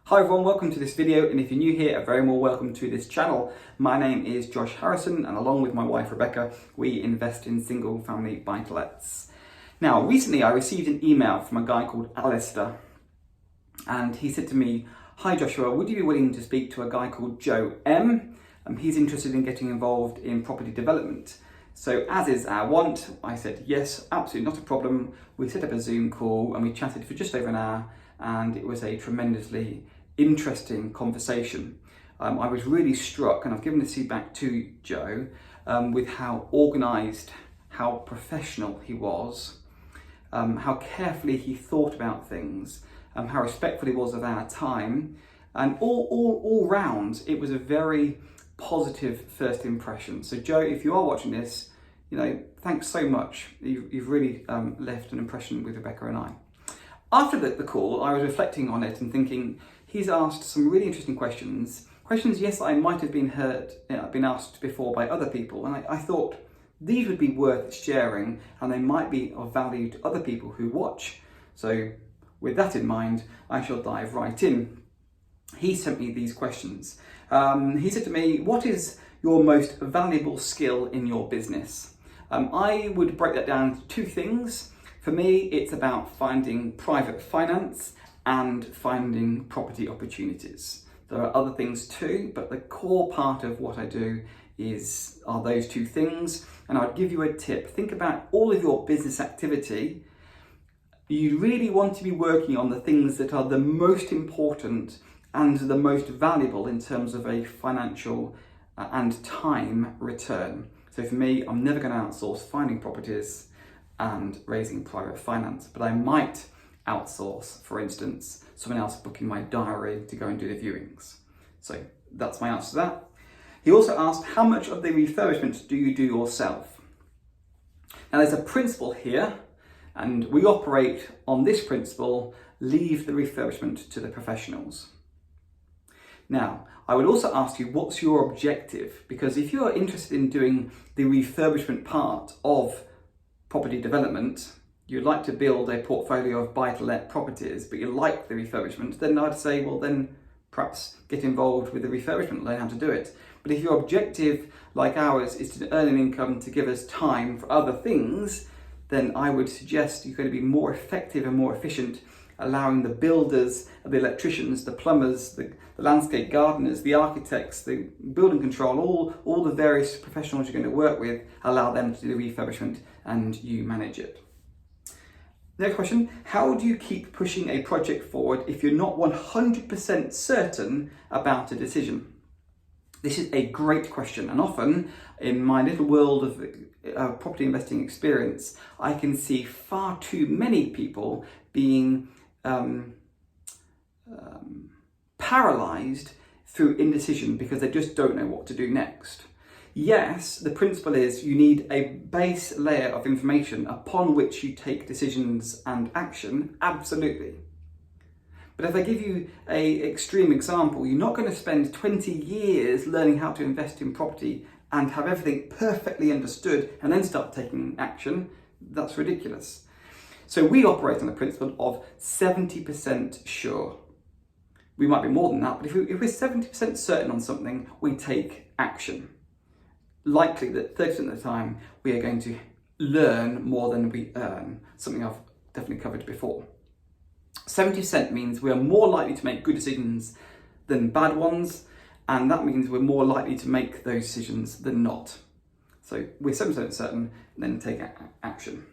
Hi everyone, welcome to this video, and if you're new here, a very warm welcome to this channel. My name is Josh Harrison, and along with my wife Rebecca, we invest in single family buy-to-lets. Now, recently I received an email from a guy called Alistair, and he said to me, "Hi Joshua, would you be willing to speak to a guy called Joe M? He's interested in getting involved in property development." So as is our wont, I said, yes, absolutely not a problem. We set up a Zoom call and we chatted for just over an hour, and it was a tremendously interesting conversation. I was really struck, and I've given this feedback to Joe, with how organised, how professional he was, how carefully he thought about things, how respectful he was of our time, and all round it was a very positive first impression. So Joe, if you are watching this, thanks so much. You've really left an impression with Rebecca and I. After the call, I was reflecting on it and thinking, he's asked some really interesting questions. Questions, yes, I might have been asked before by other people, and I thought these would be worth sharing, and they might be of value to other people who watch. So with that in mind, I shall dive right in. He sent me these questions. He said to me, "What is your most valuable skill in your business?" I would break that down into two things. For me, it's about finding private finance and finding property opportunities. There are other things too, but the core part of what I do are those two things. And I'd give you a tip. Think about all of your business activity. You really want to be working on the things that are the most important and the most valuable in terms of a financial and time return. So for me, I'm never going to outsource finding properties and raising private finance, but I might outsource, for instance, someone else booking my diary to go and do the viewings. So that's my answer to that. He also asked, how much of the refurbishment do you do yourself? Now there's a principle here, and we operate on this principle: leave the refurbishment to the professionals. Now, I would also ask you, what's your objective? Because if you are interested in doing the refurbishment part of property development, you'd like to build a portfolio of buy-to-let properties, but you like the refurbishment, then I'd say, well, then perhaps get involved with the refurbishment, learn how to do it. But if your objective, like ours, is to earn an income to give us time for other things, then I would suggest you're going to be more effective and more efficient allowing the builders, the electricians, the plumbers, the landscape gardeners, the architects, the building control, all the various professionals you're going to work with, allow them to do the refurbishment and you manage it. Next question, how do you keep pushing a project forward if you're not 100% certain about a decision? This is a great question, and often in my little world of property investing experience, I can see far too many people being paralysed through indecision because they just don't know what to do next. Yes, the principle is you need a base layer of information upon which you take decisions and action, absolutely. But if I give you an extreme example, you're not going to spend 20 years learning how to invest in property and have everything perfectly understood and then start taking action. That's ridiculous. So we operate on the principle of 70% sure. We might be more than that, but if we're 70% certain on something, we take action. Likely that 30% of the time we are going to learn more than we earn, something I've definitely covered before. 70% means we are more likely to make good decisions than bad ones, and that means we're more likely to make those decisions than not. So we're 70% certain, then take action.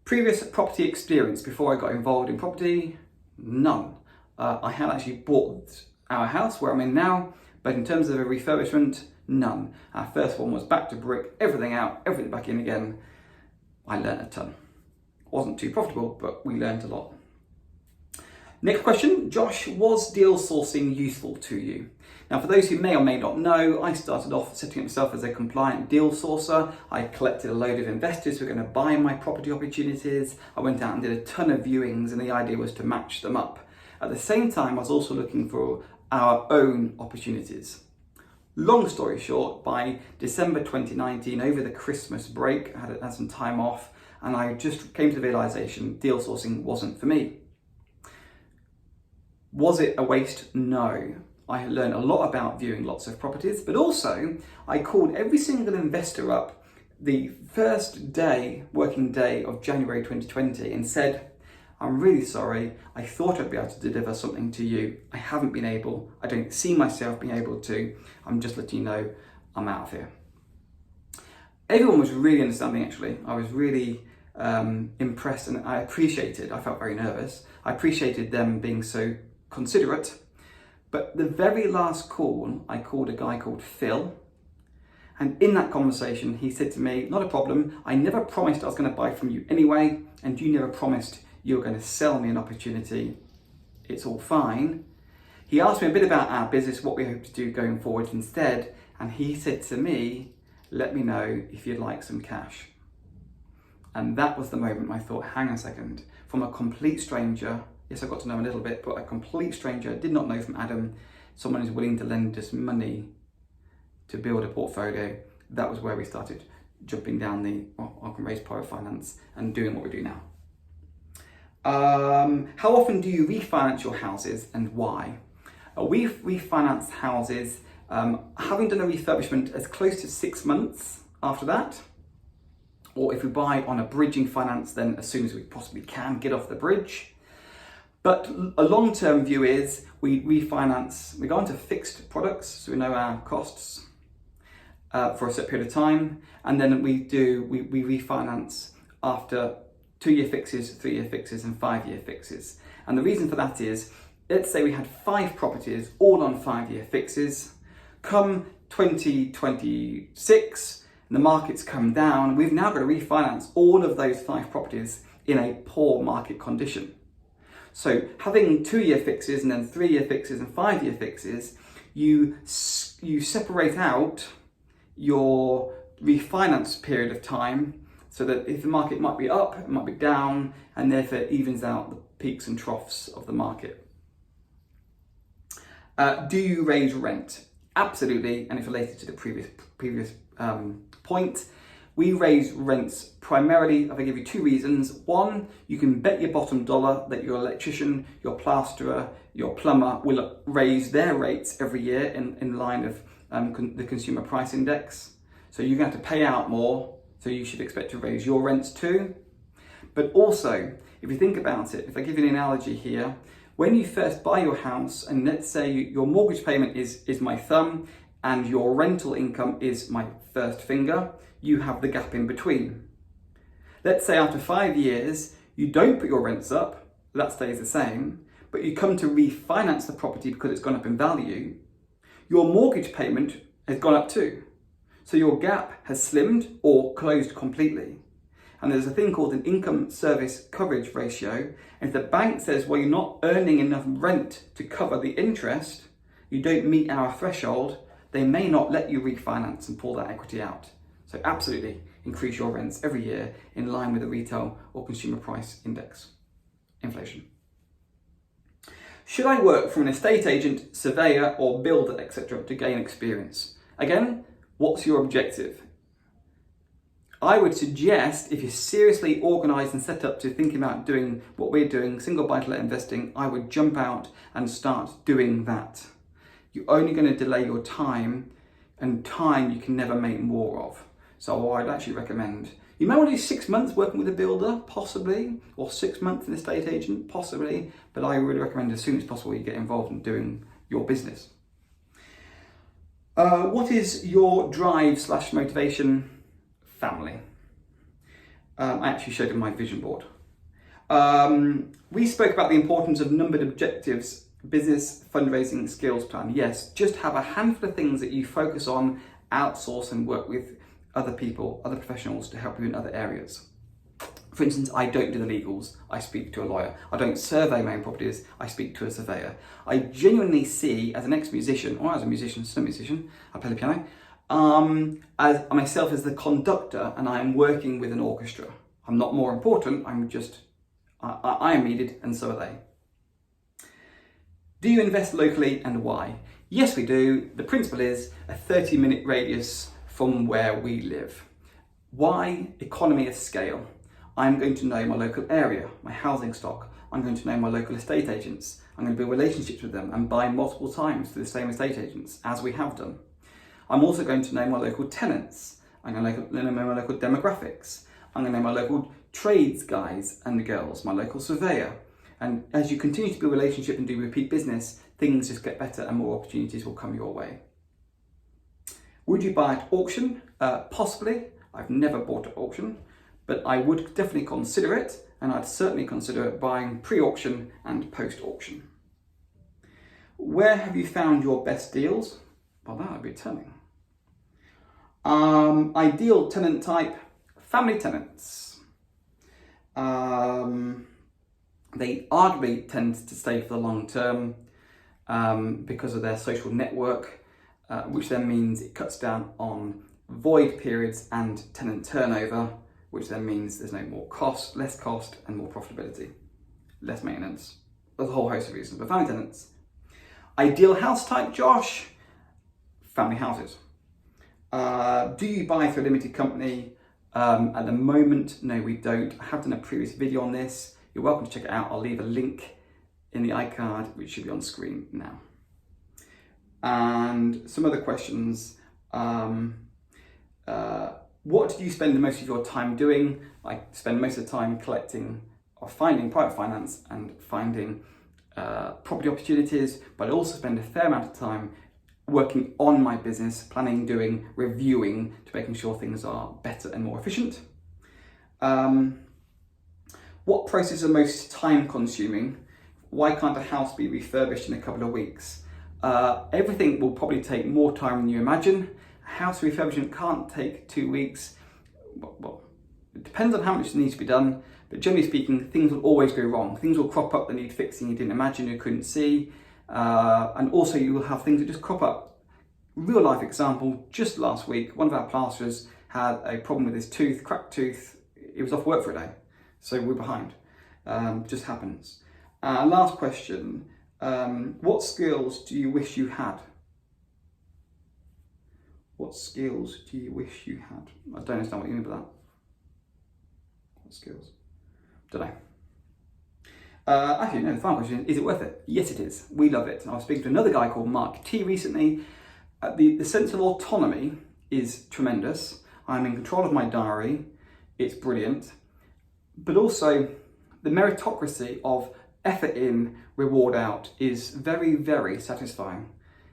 Previous property experience before I got involved in property? None. I had actually bought our house where I'm in now, but in terms of a refurbishment, none. Our first one was back to brick, everything out, everything back in again. I learned a ton. Wasn't too profitable, but we learned a lot. Next question, Josh, was deal sourcing useful to you? Now, for those who may or may not know, I started off setting up myself as a compliant deal sourcer. I collected a load of investors who were going to buy my property opportunities. I went out and did a ton of viewings, and the idea was to match them up. At the same time, I was also looking for our own opportunities. Long story short, by December 2019, over the Christmas break, I had some time off, and I just came to the realization deal sourcing wasn't for me. Was it a waste? No. I learned a lot about viewing lots of properties, but also I called every single investor up the first day, working day of January 2020 and said, I'm really sorry, I thought I'd be able to deliver something to you. I haven't been able, I don't see myself being able to. I'm just letting you know I'm out of here. Everyone was really understanding actually. I was really impressed and I felt very nervous. I appreciated them being so considerate. But the very last call, I called a guy called Phil. And in that conversation, he said to me, not a problem. I never promised I was going to buy from you anyway. And you never promised you were going to sell me an opportunity. It's all fine. He asked me a bit about our business, what we hope to do going forward instead. And he said to me, let me know if you'd like some cash. And that was the moment I thought, hang on a second, from a complete stranger, yes, I got to know him a little bit, but a complete stranger, did not know from Adam, someone is willing to lend us money to build a portfolio. That was where we started jumping down I can raise private finance and doing what we do now. How often do you refinance your houses and why? We've refinanced houses, having done a refurbishment, as close to 6 months after that. Or if we buy on a bridging finance, then as soon as we possibly can get off the bridge. But a long-term view is we refinance, we go into fixed products, so we know our costs for a set period of time. And then we refinance after 2-year fixes, 3-year fixes and 5-year fixes. And the reason for that is, let's say we had 5 properties all on 5-year fixes. Come 2026, and the market's come down, we've now got to refinance all of those 5 properties in a poor market condition. So having 2-year fixes and then 3-year fixes and 5-year fixes, you separate out your refinance period of time so that if the market might be up, it might be down, and therefore it evens out the peaks and troughs of the market. Do you raise rent? Absolutely, and it's related to the previous point. We raise rents primarily, I'll give you 2 reasons. One, you can bet your bottom dollar that your electrician, your plasterer, your plumber will raise their rates every year in line of the consumer price index. So you're going to have to pay out more, so you should expect to raise your rents too. But also, if you think about it, if I give you an analogy here, when you first buy your house, and let's say your mortgage payment is my thumb, and your rental income is my first finger, you have the gap in between. Let's say after 5 years, you don't put your rents up, that stays the same, but you come to refinance the property because it's gone up in value, your mortgage payment has gone up too. So your gap has slimmed or closed completely. And there's a thing called an income service coverage ratio. And if the bank says, well, you're not earning enough rent to cover the interest, you don't meet our threshold, they may not let you refinance and pull that equity out. So absolutely increase your rents every year in line with the retail or consumer price index, inflation. Should I work for an estate agent, surveyor or builder, etc. to gain experience? Again, what's your objective? I would suggest, if you're seriously organised and set up to thinking about doing what we're doing, single buy-to-let investing, I would jump out and start doing that. You're only going to delay your time, and time you can never make more of. So I'd actually recommend, you may want to do 6 months working with a builder, possibly, or 6 months an estate agent, possibly, but I would recommend as soon as possible you get involved in doing your business. What is your drive/motivation? Family. I actually showed in my vision board. We spoke about the importance of numbered objectives, business, fundraising, skills plan. Yes, just have a handful of things that you focus on, outsource and work with other people, other professionals to help you in other areas. For instance, I don't do the legals, I speak to a lawyer. I don't survey my own properties, I speak to a surveyor. I genuinely see, as an ex-musician, or as a musician, still a musician, I play the piano, as myself as the conductor, and I am working with an orchestra. I'm not more important, I am needed, and so are they. Do you invest locally and why? Yes, we do. The principle is a 30-minute radius from where we live. Why? Economy of scale. I'm going to know my local area, my housing stock. I'm going to know my local estate agents. I'm going to build relationships with them and buy multiple times through the same estate agents, as we have done. I'm also going to know my local tenants. I'm going to know my local demographics. I'm going to know my local trades guys and girls, my local surveyor. And as you continue to build relationship and do repeat business, things just get better and more opportunities will come your way. Would you buy at auction? Possibly. I've never bought at auction, but I would definitely consider it, and I'd certainly consider buying pre-auction and post-auction. Where have you found your best deals? Well, that would be telling. Ideal tenant type, family tenants. They arguably tend to stay for the long term because of their social network, which then means it cuts down on void periods and tenant turnover, which then means there's no more cost, less cost and more profitability, less maintenance. There's a whole host of reasons, but family tenants. Ideal house type, Josh? Family houses. Do you buy through a limited company? At the moment, no, we don't. I have done a previous video on this. You're welcome to check it out. I'll leave a link in the iCard, which should be on screen now. And some other questions. What do you spend most of your time doing? I spend most of the time collecting or finding private finance and finding property opportunities, but I also spend a fair amount of time working on my business, planning, doing, reviewing, to making sure things are better and more efficient. What processes are most time consuming? Why can't a house be refurbished in a couple of weeks? Everything will probably take more time than you imagine. A house refurbishment can't take 2 weeks. Well, it depends on how much needs to be done, but generally speaking, things will always go wrong. Things will crop up that need fixing you didn't imagine, you couldn't see. And also you will have things that just crop up. Real life example, just last week, one of our plasterers had a problem with his tooth, cracked tooth. He was off work for a day, so we're behind. Just happens. Last question, what skills do you wish you had? What skills do you wish you had? I don't understand what you mean by that. What skills? Don't know. Actually, no, the final question is it worth it? Yes, it is. We love it. I was speaking to another guy called Mark T recently. The sense of autonomy is tremendous. I'm in control of my diary. It's brilliant. But also the meritocracy of effort in, reward out is very, very satisfying.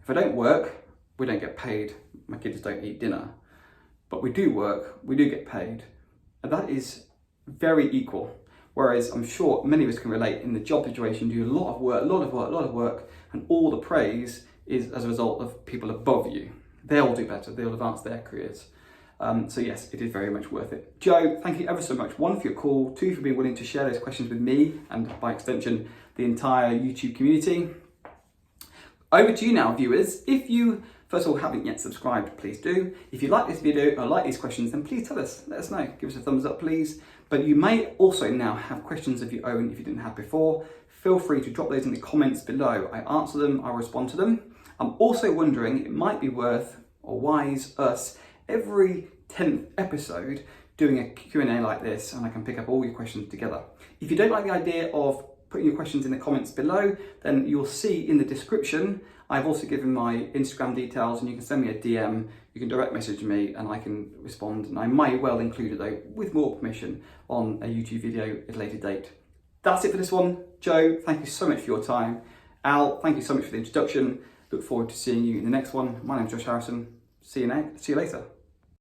If I don't work, we don't get paid. My kids don't eat dinner. But we do work, we do get paid. And that is very equal. Whereas I'm sure many of us can relate in the job situation, do a lot of work, and all the praise is as a result of people above you. They'll do better, they'll advance their careers. So yes, it is very much worth it. Joe, thank you ever so much. 1, for your call, 2, for being willing to share those questions with me and by extension, the entire YouTube community. Over to you now, viewers. If you, first of all, haven't yet subscribed, please do. If you like this video or like these questions, then please tell us, let us know. Give us a thumbs up, please. But you may also now have questions of your own if you didn't have before. Feel free to drop those in the comments below. I answer them, I respond to them. I'm also wondering, it might be worth or wise us every 10th episode doing a Q&A like this, and I can pick up all your questions together. If you don't like the idea of putting your questions in the comments below, then you'll see in the description, I've also given my Instagram details, and you can send me a DM, you can direct message me and I can respond, and I might well include it though, with more permission, on a YouTube video at a later date. That's it for this one. Joe, thank you so much for your time. Al, thank you so much for the introduction. Look forward to seeing you in the next one. My name's Josh Harrison. See you later.